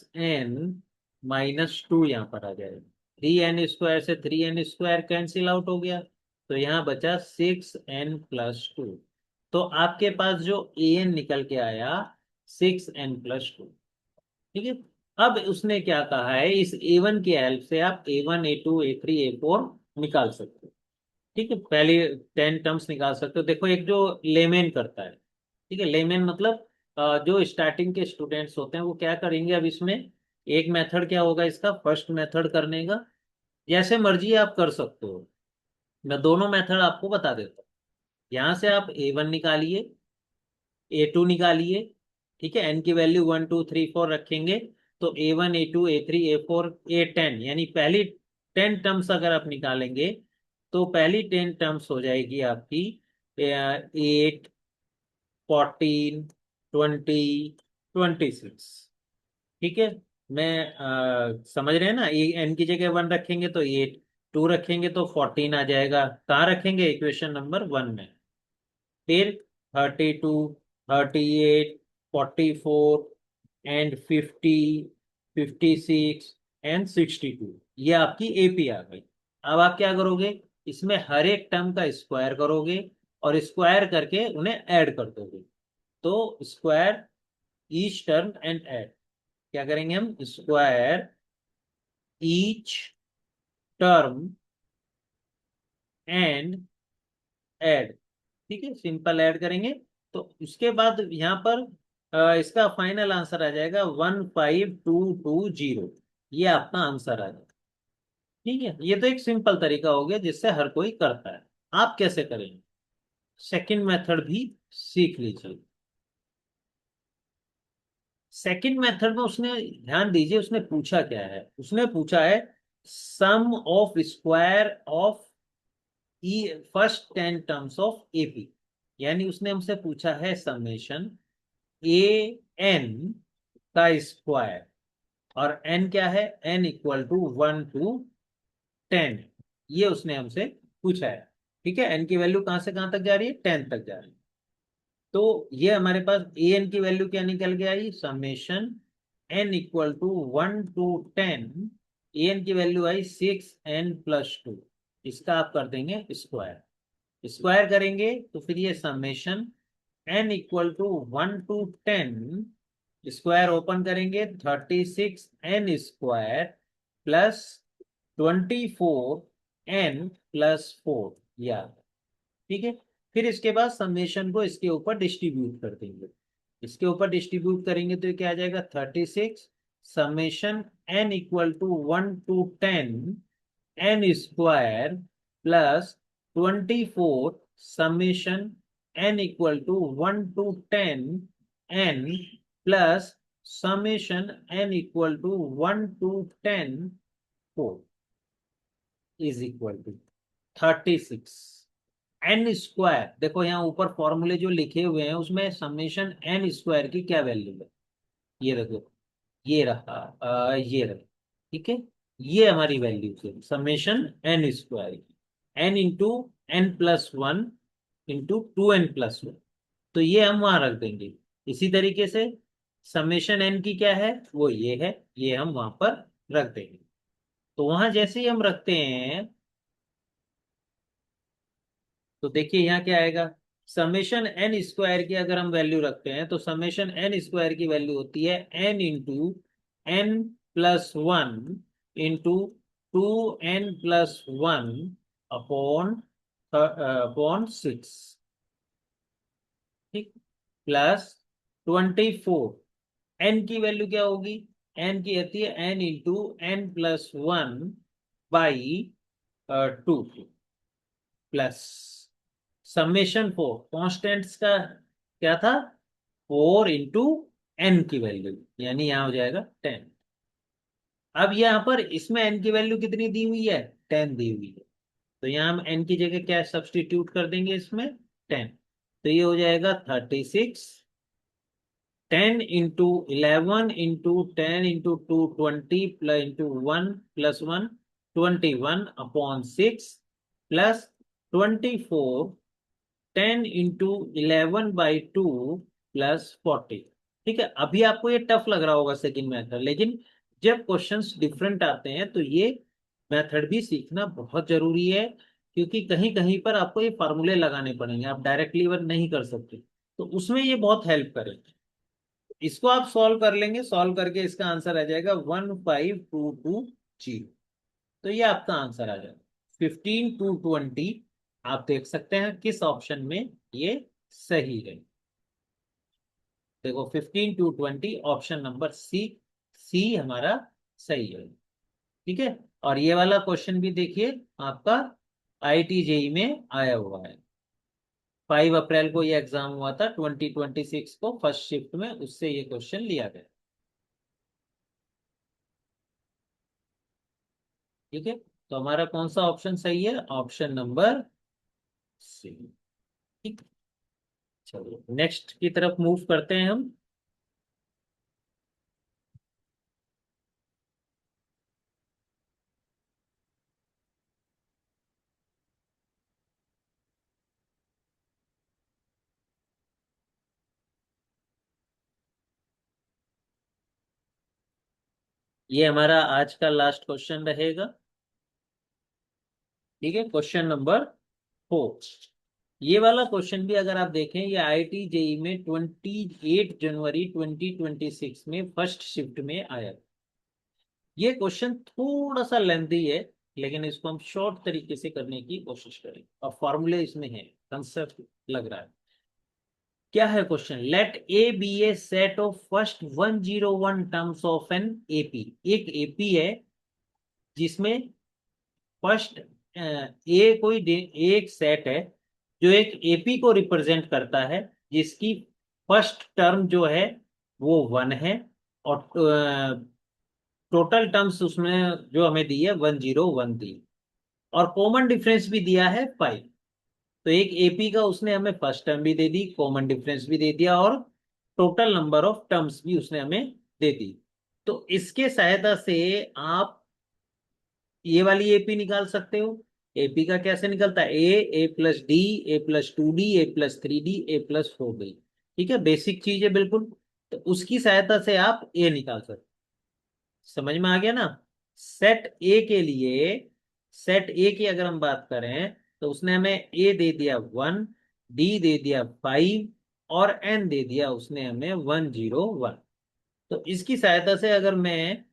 S1: - n - 2 यहाँ पर आ जाएगा। 3n² से 3n² कैंसिल आउट हो गया, तो यहाँ बचा 6n + 2। तो आपके पास जो ए एन निकल के आया 6n + 2। ठीक है, अब उसने क्या कहा है, इस A1 की हेल्प से आप A1 A2 A3 A4 निकाल सकते हो। ठीक है, पहले 10 टर्म्स निकाल सकते हो। देखो एक जो लेमेन करता है, ठीक है, लेमेन मतलब जो स्टार्टिंग के स्टूडेंट्स होते हैं वो क्या करेंगे, अब इसमें एक मेथड क्या होगा इसका, फर्स्ट मेथड करने का, जैसे मर्जी आप कर सकते हो। मैं दोनों मेथड आपको बता देता हूँ। यहाँ से आप A1 निकालिए, A2 निकालिए। ठीक है, एन की वैल्यू 1 2 3 4 रखेंगे, तो A1 A2 A3 A4 A10, यानी पहली 10 टर्म्स अगर आप निकालेंगे तो पहली 10 टर्म्स हो जाएगी आपकी 8 14 20 26। ठीक है, मैं समझ रहे हैं ना, ये एन की जगह 1 रखेंगे तो 8, 2 रखेंगे तो 14 आ जाएगा। कहाँ रखेंगे? इक्वेशन नंबर 1 में। फिर 32, 38, 44 एंड 50, 56 एंड 62, ये आपकी एपी आ गई। अब आप क्या करोगे? इसमें हर एक टर्म का स्क्वायर करोगे और स्क्वायर करके उन्हें ऐड कर दोगे। तो square each term and add, क्या करेंगे हम? Square each term and add. ठीक है, सिंपल ऐड करेंगे। तो उसके बाद यहाँ पर इसका फाइनल आंसर आ जाएगा 15220। ये आपका आंसर आ जाएगा। ठीक है, ये तो एक सिंपल तरीका हो गया जिससे हर कोई करता है। आप कैसे करेंगे? सेकंड मेथड भी सीख लीजिए। सेकंड मेथड में उसने, ध्यान दीजिए, उसने पूछा क्या है? उसने पूछा है sum of square of the first 10 terms of AP. यानी उसने हमसे पूछा है समेशन ए एन का स्क्वायर। और एन क्या है? N equal to 1 to 10। ये उसने हमसे पूछा है। ठीक है, एन की वैल्यू कहां से कहां तक जा रही है? 10 तक जा रही है। तो ये हमारे पास ए एन की वैल्यू क्या निकल के आई? Summation n equal to 1 to 10। A n की वैल्यू आई 6n+2। इसका आप कर देंगे स्क्वायर। स्क्वायर करेंगे तो फिर ये summation n equal to 1 to 10, square open करेंगे 36n² प्लस 24n+4, या ठीक है। फिर इसके बाद समेशन को इसके ऊपर डिस्ट्रीब्यूट कर देंगे। इसके ऊपर डिस्ट्रीब्यूट करेंगे तो ये क्या आ जाएगा? 36 summation n equal to 1 to 10 n² plus 24 summation n equal to 1 to 10 n plus summation n equal to 1 to 10 4 is equal to 36 n²। देखो यहाँ ऊपर फॉर्मूले जो लिखे हुए हैं उसमें समेशन n² की क्या वैल्यू है? ये देखो, ये रहा, ये रहा। ठीक है, ये हमारी वैल्यू है समेशन n² की। n into n+1 into 2n+1। तो ये हम वहां रख देंगे। इसी तरीके से समेशन n की क्या है? वो ये है, ये हम वहां पर रख देंगे। तो वहां जैसे ही हम रखते हैं तो देखिए यहाँ क्या आएगा? समेशन n² की अगर हम वैल्यू रखते हैं तो समेशन n² की वैल्यू होती है n into n+1 into 2n+1 upon upon 6। ठीक, प्लस 24। एन की वैल्यू क्या होगी? एन की आती है n into n+1/2 plus summation 4। Constants का क्या था? 4 इंटू एन की वैल्यू, यानी यहां हो जाएगा 10। अब यहाँ पर इसमें एन की वैल्यू कितनी दी हुई है? 10 दी हुई है। तो यहाँ हम एन की जगह क्या सब्सटीट्यूट कर देंगे? इसमें 10। तो ये हो जाएगा 36। 10 into 11 into 10 into 2 20 plus into 1+1 21/6 plus 24 10 into 11/2 plus 40। ठीक है, अभी आपको ये टफ लग रहा होगा सेकंड मेथड, लेकिन जब क्वेश्चंस डिफरेंट आते हैं तो ये मेथड भी सीखना बहुत जरूरी है। क्योंकि कहीं कहीं पर आपको ये फार्मूले लगाने पड़ेंगे, आप डायरेक्टली वर्क नहीं कर सकते। तो उसमें ये बहुत हेल्प करेगा। इसको आप सॉल्व कर लेंगे, सॉल्व करके इसका आंसर आ जाएगा 15220। तो ये आपका आंसर आ जाएगा 15 to 20। आप देख सकते हैं किस ऑप्शन में ये सही है। देखो 15 to 20 ऑप्शन नंबर सी, सी हमारा सही है। ठीक है, और ये वाला क्वेश्चन भी देखिए आपका IIT JEE में आया हुआ है। 5 अप्रैल को ये एग्जाम हुआ था 2026 को, फर्स्ट शिफ्ट में, उससे ये क्वेश्चन लिया गया। ठीक है, तो हमारा कौन सा ऑप्शन सही है? Option number C. ठीक, चलिए नेक्स्ट की तरफ मूव करते हैं हम। ये हमारा आज का लास्ट क्वेश्चन रहेगा। ठीक है, क्वेश्चन नंबर 4। ये वाला क्वेश्चन भी अगर आप देखें, ये आईआईटी जेई में 28 जनवरी 2026 में फर्स्ट शिफ्ट में आया। ये क्वेश्चन थोड़ा सा लेंथी है, लेकिन इसको हम शॉर्ट तरीके से करने की कोशिश करें, और फॉर्मूले इसमें है, कंसेप्ट लग रहा है। क्या है question? Let A be a set of first 101 terms of an AP. एक एपी है जिसमें फर्स्ट ए कोई एक सेट है जो एक एपी को रिप्रेजेंट करता है, जिसकी फर्स्ट टर्म जो है वो 1 है, और टोटल टर्म्स उसमें जो हमें दी है 101 दी, और कॉमन डिफरेंस भी दिया है 5। तो एक एपी का उसने हमें फर्स्ट टर्म भी दे दी, कॉमन डिफरेंस भी दे दिया, और टोटल नंबर ऑफ टर्म्स भी उसने हमें दे दी। तो इसके सहायता से आप ये वाली एपी निकाल सकते हो। एपी का कैसे निकलता है? ए प्लस डी, ए प्लस 2D, ए प्लस 3D, ए प्लस 4D। ठीक है, बेसिक चीज है बिल्कुल। तो उसकी सहायता से आप ए निकाल सकते। समझ में आ गया ना? सेट ए के लिए, सेट ए की अगर हम बात करें, तो उसने हमें ए दे दिया 1, डी दे दिया 5, और एन दे दिया उसने हमें 101। तो इसकी सहायता से अगर मैं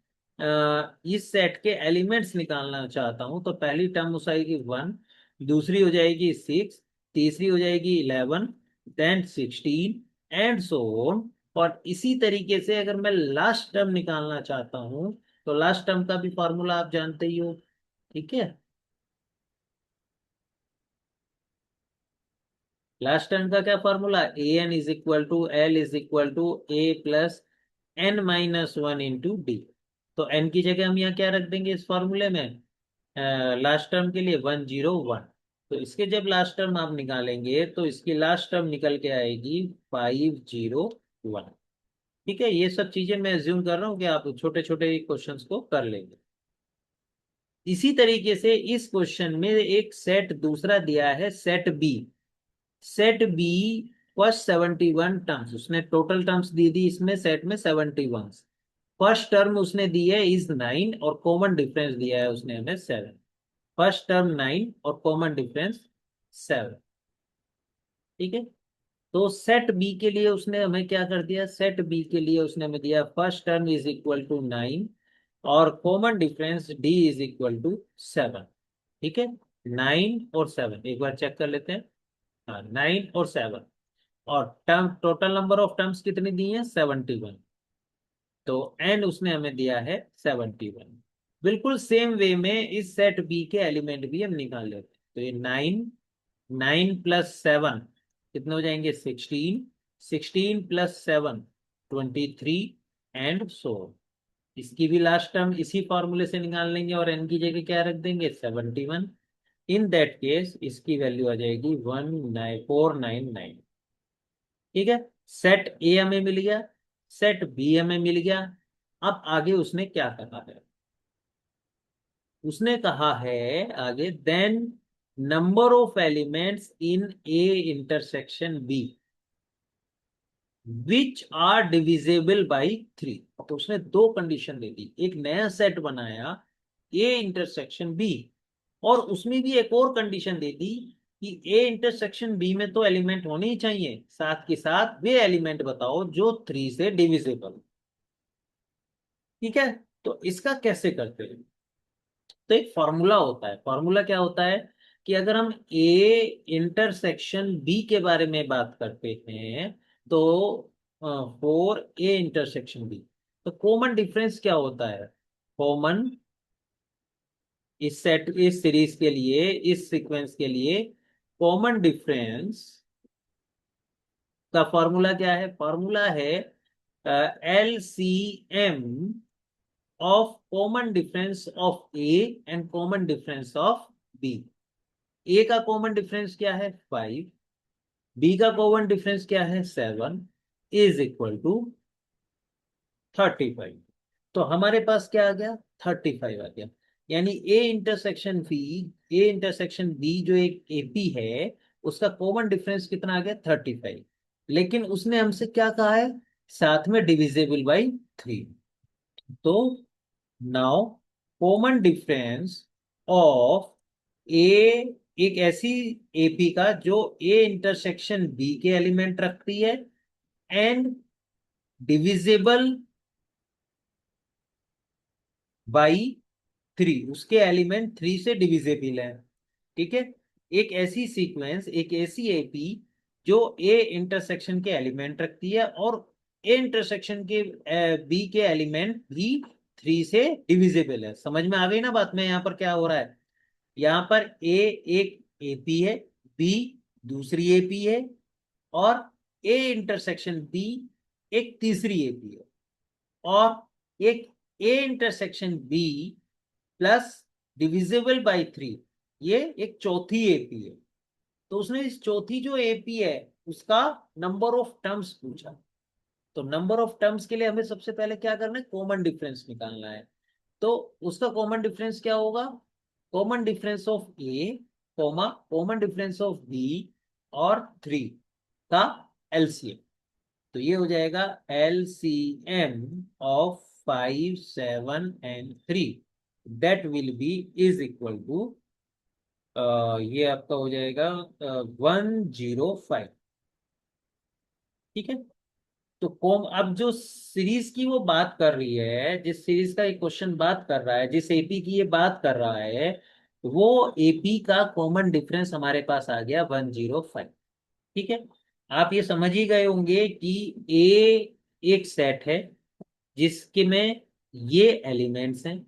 S1: इस सेट के एलिमेंट्स निकालना चाहता हूं, तो पहली टर्म हो जाएगी 1, दूसरी हो जाएगी 6, तीसरी हो जाएगी 11, देन 16, एंड सो ऑन। और इसी तरीके से अगर मैं लास्ट टर्म निकालना चाहता हूं, तो लास्ट टर्म का भी फॉर्मूला आप जानते ही हो। ठीक है, लास्ट टर्म का क्या formula? A n is equal to L is equal to A plus n-1 into D. तो n की जगह हम यहाँ क्या रख देंगे इस फॉर्मूले में? लास्ट टर्म के लिए 101। तो इसके जब लास्ट टर्म आप निकालेंगे, तो इसकी लास्ट टर्म निकल के आएगी 501। ठीक है, ये सब चीजें मैं एज्यूम कर रहा हूँ कि आप छोटे छोटे क्वेश्चंस को कर लेंगे। इसी तरीके से इस क्वेश्चन में एक सेट दूसरा दिया है, set B. Set B first 71 terms, उसने टोटल टर्म्स दी दी इसमें सेट में 71। फर्स्ट टर्म उसने दी है इज 9, और कॉमन डिफरेंस दिया है उसने हमें 7। फर्स्ट टर्म 9 और कॉमन डिफरेंस 7। ठीक है, तो सेट बी के लिए उसने हमें क्या कर दिया? सेट बी के लिए उसने हमें दिया first term is equal to 9, और common difference D is equal to 7। ठीक है, 9 और 7 एक बार चेक कर लेते हैं। हाँ, 9 और 7, और term total number of terms कितनी दी है? 71। तो एन उसने हमें दिया है 71। बिल्कुल सेम वे में इस सेट बी के एलिमेंट भी हम निकाल लेते हैं। तो ये 9, 9 + 7 कितने हो जाएंगे? 16, 16 + 7 23, एंड सो। इसकी भी लास्ट टर्म इसी फॉर्मूले से निकाल लेंगे, और एन की जगह क्या रख देंगे? 71। इन दैट केस इसकी वैल्यू आ जाएगी 19499। ठीक है, सेट ए हमें मिल गया, सेट बी हमें मिल गया। अब आगे उसने क्या कहा है? उसने कहा है आगे, then number of elements in A intersection B which are divisible by 3। तो उसने दो कंडीशन दे दी, एक नया सेट बनाया ए इंटरसेक्शन बी, और उसमें भी एक और कंडीशन दे दी कि ए इंटरसेक्शन बी में तो एलिमेंट होने ही चाहिए, साथ के साथ वे एलिमेंट बताओ जो 3 से डिविजिबल। ठीक है, तो इसका कैसे करते हैं? तो एक फॉर्मूला होता है। फॉर्मूला क्या होता है कि अगर हम ए इंटरसेक्शन बी के बारे में बात करते हैं, तो फॉर ए इंटरसेक्शन बी, तो कॉमन डिफरेंस क्या होता है? कॉमन, इस सेट, इस सीरीज के लिए, इस सीक्वेंस के लिए कॉमन डिफरेंस का फॉर्मूला क्या है? फॉर्मूला है LCM of common difference of a and common difference of b. A का कॉमन डिफरेंस क्या है? 5, बी का कॉमन डिफरेंस क्या है? 7, इज इक्वल टू 35। तो हमारे पास क्या आ गया? 35 आ गया। यानी A intersection B, A intersection B जो एक एपी है, उसका कॉमन डिफरेंस कितना आ गया? 35। लेकिन उसने हमसे क्या कहा है? साथ में डिविजिबल बाई 3। तो नाउ कॉमन डिफरेंस ऑफ ए, एक ऐसी एपी का जो ए इंटरसेक्शन बी के एलिमेंट रखती है एंड डिविजिबल बाई 3, उसके एलिमेंट 3 से डिविजिबल है। ठीक है, एक ऐसी सीक्वेंस, एक ऐसी एपी जो ए इंटरसेक्शन के एलिमेंट रखती है और ए इंटरसेक्शन के बी के एलिमेंट भी 3 से डिविजिबल है। समझ में आ गई ना बात में यहाँ पर क्या हो रहा है? यहाँ पर ए एक एपी है, बी दूसरी एपी है और ए इंटरसेक्शन बी एक तीसरी एपी है और एक A intersection B plus divisible by 3 ये एक चौथी एपी है। तो उसने इस चौथी जो एपी है उसका नंबर ऑफ टर्म्स पूछा। तो नंबर ऑफ टर्म्स के लिए हमें सबसे पहले क्या करना है? कॉमन डिफरेंस निकालना है। तो उसका कॉमन डिफरेंस क्या होगा? Common difference of A comma common difference of B और 3 का एलसीएम। तो ये हो जाएगा LCM of 5, 7 and 3 that will be is equal to ये आपका हो जाएगा 105। ठीक है, तो कॉम अब जो सीरीज की वो बात कर रही है, जिस सीरीज का एक क्वेश्चन बात कर रहा है, जिस एपी की ये बात कर रहा है, वो एपी का कॉमन डिफरेंस हमारे पास आ गया 105। ठीक है, आप ये समझ ही गए होंगे कि ए एक सेट है जिसके में ये एलिमेंट्स हैं,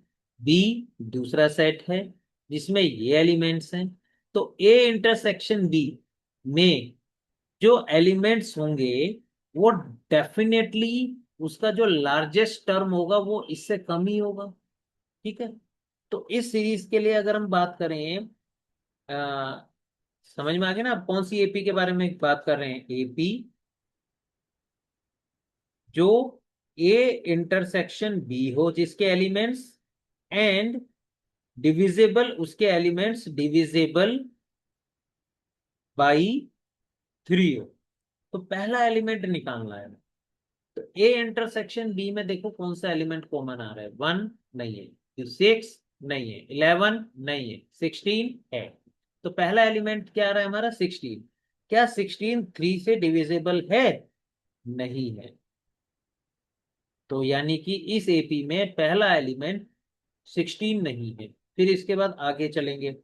S1: बी दूसरा सेट है जिसमें ये एलिमेंट्स हैं। तो ए इंटरसेक्शन बी में जो एलिमेंट्स होंगे वो डेफिनेटली उसका जो लार्जेस्ट टर्म होगा वो इससे कम ही होगा। ठीक है, तो इस सीरीज के लिए अगर हम बात करें, आ, समझ में आ गया ना आप कौन सी एपी के बारे में बात कर रहे हैं? एपी जो ए इंटरसेक्शन बी हो जिसके एलिमेंट्स एंड डिविजिबल, उसके एलिमेंट्स डिविजिबल बाई 3 हो। तो पहला एलिमेंट निकालना है। तो ए इंटरसेक्शन बी में देखो कौन सा एलिमेंट कॉमन आ रहा है? 1 नहीं है, 6 नहीं है, 11 नहीं है, 16 है। तो पहला एलिमेंट क्या आ रहा है हमारा? 16। क्या 16 3 से डिविजिबल है? नहीं है। तो यानी कि इस एपी में पहला एलिमेंट 16 नहीं है। फिर इसके बाद आगे चलेंगे,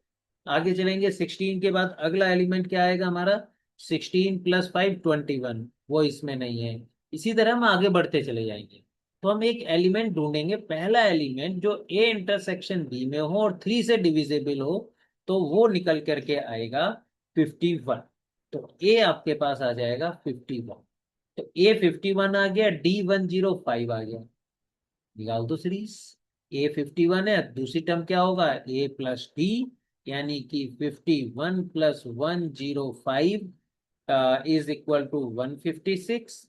S1: आगे चलेंगे 16 के बाद अगला एलिमेंट क्या आएगा हमारा? 16 प्लस 5 21, वो इसमें नहीं है। इसी तरह हम आगे बढ़ते चले जाएंगे। तो हम एक एलिमेंट ढूंढेंगे, पहला एलिमेंट जो ए इंटरसेक्शन बी में हो और 3 से डिविजिबल हो, तो वो निकल करके आएगा 51। तो ए आपके पास आ जाएगा 51। तो ए 51 आ गया, डी 105 आ गया। निकाल दो सीरीज। ए 51 है, दूसरी टर्म क्या होगा? ए प्लस डी, यानी कि 51 प्लस 105 इज इक्वल टू 156।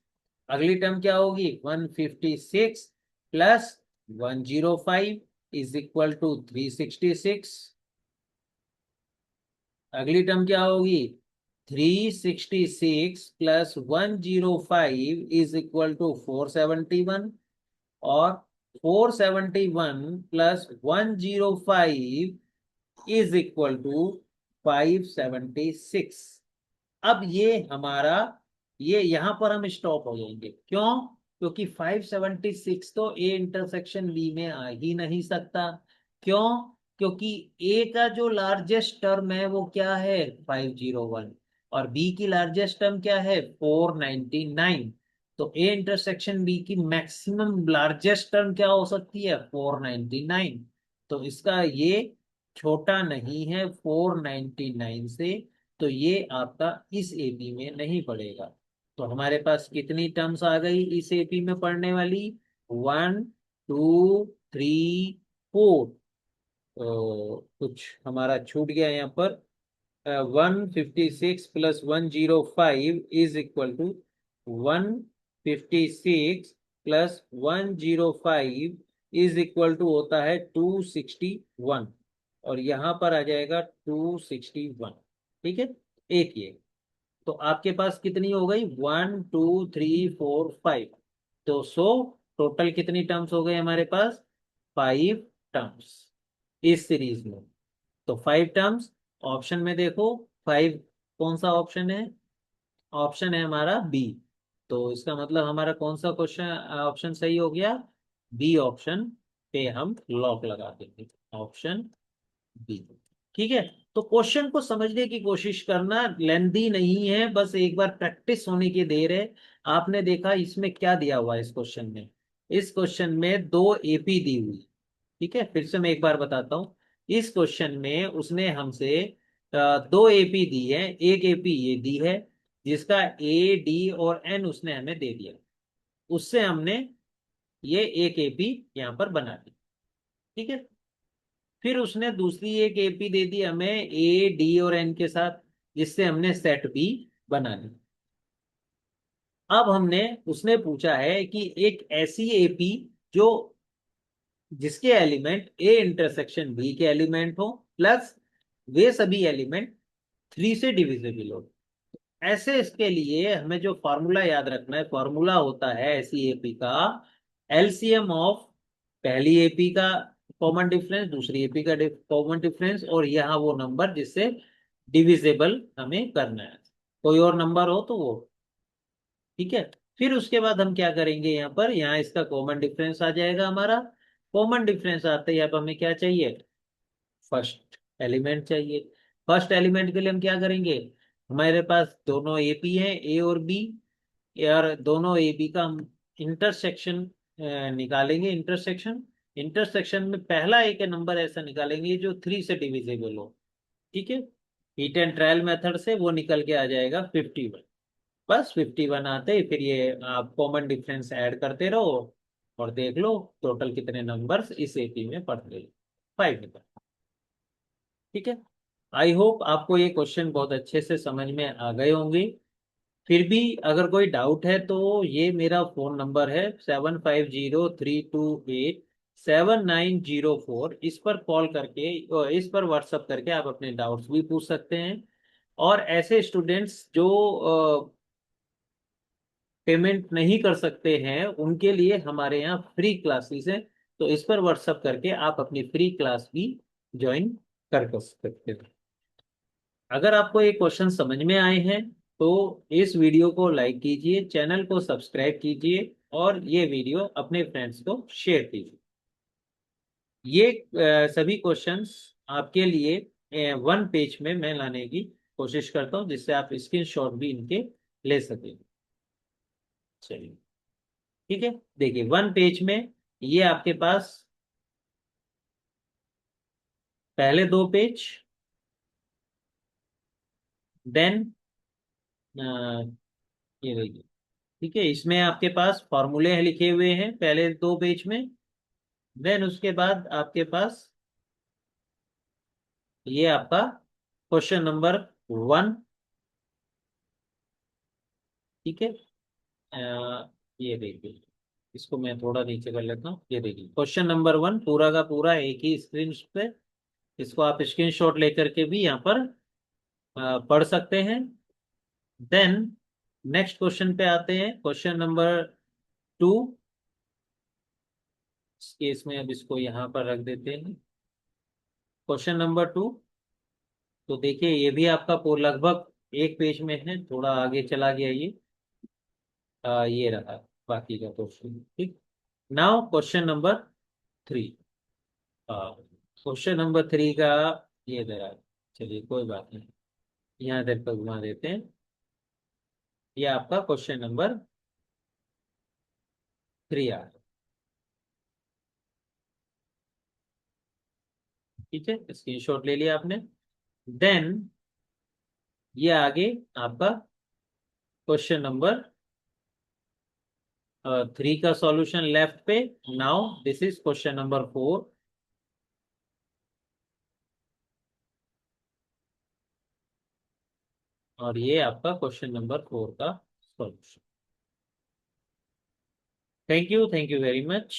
S1: अगली टर्म क्या होगी? 156 प्लस 105 इज इक्वल टू 366। अगली टर्म क्या होगी? 366 प्लस 105 इज इक्वल टू 471। और 471 प्लस 105 इज इक्वल टू 576। अब ये हमारा, ये यहां पर हम स्टॉप हो जाएंगे। क्यों? क्योंकि 576 तो ए इंटरसेक्शन बी में आ ही नहीं सकता। क्यों? क्योंकि ए का जो लार्जेस्ट टर्म है वो क्या है? 501। और बी की लार्जेस्ट टर्म क्या है? 499। तो ए इंटरसेक्शन बी की मैक्सिमम लार्जेस्ट टर्म क्या हो सकती है? 499। तो इसका ये छोटा नहीं है 499 से। तो ये आपका इस एपी में नहीं पड़ेगा। तो हमारे पास कितनी टर्म्स आ गई इस एपी में पढ़ने वाली? 1 2 3 4। कुछ हमारा छूट गया यहाँ पर। 156 plus 105 is equal to 156 plus 105 is equal to होता है 261। और यहाँ पर आ जाएगा 261। ठीक है, एक ये। तो आपके पास कितनी हो गई? 1 2 3 4 5। तो टोटल कितनी टर्म्स हो गए हमारे पास? 5 टर्म्स इस सीरीज में। तो 5 टर्म्स, ऑप्शन में देखो 5 कौन सा ऑप्शन है? ऑप्शन है हमारा बी। तो इसका मतलब हमारा कौन सा क्वेश्चन ऑप्शन सही हो गया? बी ऑप्शन पे हम लॉक लगा देंगे, ऑप्शन बी। ठीक है। तो क्वेश्चन को समझने की कोशिश करना, लेंदी नहीं है, बस एक बार प्रैक्टिस होने की देर है। आपने देखा इसमें क्या दिया हुआ है इस क्वेश्चन में? इस क्वेश्चन में दो एपी दी हुई। ठीक है, फिर से मैं एक बार बताता हूँ। इस क्वेश्चन में उसने हमसे दो एपी दी है। एक एपी ये दी है जिसका ए डी और एन उसने हमें दे दिया। उससे हमने ये एक एपी यहाँ पर बना दी। ठीक है। फिर उसने दूसरी एक एपी दे दी हमें ए डी और एन के साथ, जिससे हमने सेट बी बना ली। अब हमने उसने पूछा है कि एक ऐसी एपी जो जिसके एलिमेंट ए इंटरसेक्शन बी के एलिमेंट हो, प्लस वे सभी एलिमेंट 3 से डिविजिबल हो। ऐसे इसके लिए हमें जो फॉर्मूला याद रखना है, फॉर्मूला होता है ऐसी एपी का एलसीएम ऑफ पहली एपी का कॉमन डिफरेंस, दूसरी एपी का कॉमन डिफरेंस, और यहाँ वो नंबर जिससे डिविजिबल हमें करना है, कोई और नंबर हो तो वो। ठीक है। फिर उसके बाद हम क्या करेंगे, यहाँ पर यहाँ इसका कॉमन डिफरेंस आ जाएगा हमारा। कॉमन डिफरेंस आते ही अब हमें क्या चाहिए? फर्स्ट एलिमेंट चाहिए। फर्स्ट एलिमेंट के लिए हम क्या करेंगे? हमारे पास दोनों एपी हैं, ए और बी। और दोनों ए बी का हम इंटरसेक्शन निकालेंगे। इंटरसेक्शन, इंटरसेक्शन में पहला एक नंबर ऐसा निकालेंगे जो 3 से डिविजिबल हो। ठीक है। हीट एंड ट्रायल मेथड से वो निकल के आ जाएगा 51। बस 51 आते ही फिर ये आप कॉमन डिफरेंस ऐड करते रहो और देख लो टोटल कितने नंबर्स इस एपी में पड़ गए। 5 निकल। ठीक है। आई होप आपको ये क्वेश्चन बहुत अच्छे से समझ में आ गए होंगे। फिर भी अगर कोई डाउट है तो ये मेरा फोन नंबर है 7503287904। इस पर कॉल करके इस पर व्हाट्सअप करके आप अपने डाउट्स भी पूछ सकते हैं। और ऐसे स्टूडेंट्स जो पेमेंट नहीं कर सकते हैं उनके लिए हमारे यहाँ फ्री क्लासेस हैं। तो इस पर व्हाट्सअप करके आप अपनी फ्री क्लास भी ज्वाइन कर सकते हैं। अगर आपको ये क्वेश्चन समझ में आए हैं तो इस वीडियो को लाइक कीजिए, चैनल को सब्सक्राइब कीजिए और ये वीडियो अपने फ्रेंड्स को शेयर कीजिए। ये सभी क्वेश्चंस आपके लिए 1 पेज में मैं लाने की कोशिश करता हूँ, जिससे आप स्क्रीनशॉट भी इनके ले सकें। चलिए। ठीक है। देखिए 1 पेज में ये आपके पास पहले 2 पेज, देन ये देखिए। ठीक है, इसमें आपके पास फॉर्मूले हैं लिखे हुए हैं पहले 2 पेज में। देन उसके बाद आपके पास ये आपका क्वेश्चन नंबर 1। ठीक है। ये देखिए, इसको मैं थोड़ा नीचे कर लेता हूँ। ये देखिए क्वेश्चन नंबर 1 पूरा का पूरा एक ही स्क्रीन पे। इसको आप स्क्रीनशॉट लेकर के भी यहाँ पर पढ़ सकते हैं। देन नेक्स्ट क्वेश्चन पे आते हैं, क्वेश्चन नंबर 2। इस केस में अब इसको यहाँ पर रख देते हैं। क्वेश्चन नंबर 2, तो देखिए ये भी आपका लगभग 1 पेज में है, थोड़ा आगे चला गया ये। ये रहा बाकी का क्वेश्चन। ठीक। Now question number 3। Question number 3 का ये दे रहा है। चलिए कोई बात नहीं, यहाँ इधर पर घुमा देते हैं। ये आपका क्वेश्चन नंबर 3 आ गया। ठीक है, स्क्रीनशॉट ले लिया आपने। देन ये आगे आपका क्वेश्चन नंबर 3 का सॉल्यूशन लेफ्ट पे। Now this is question number 4। और ये आपका क्वेश्चन नंबर 4 का solution. Thank you very much.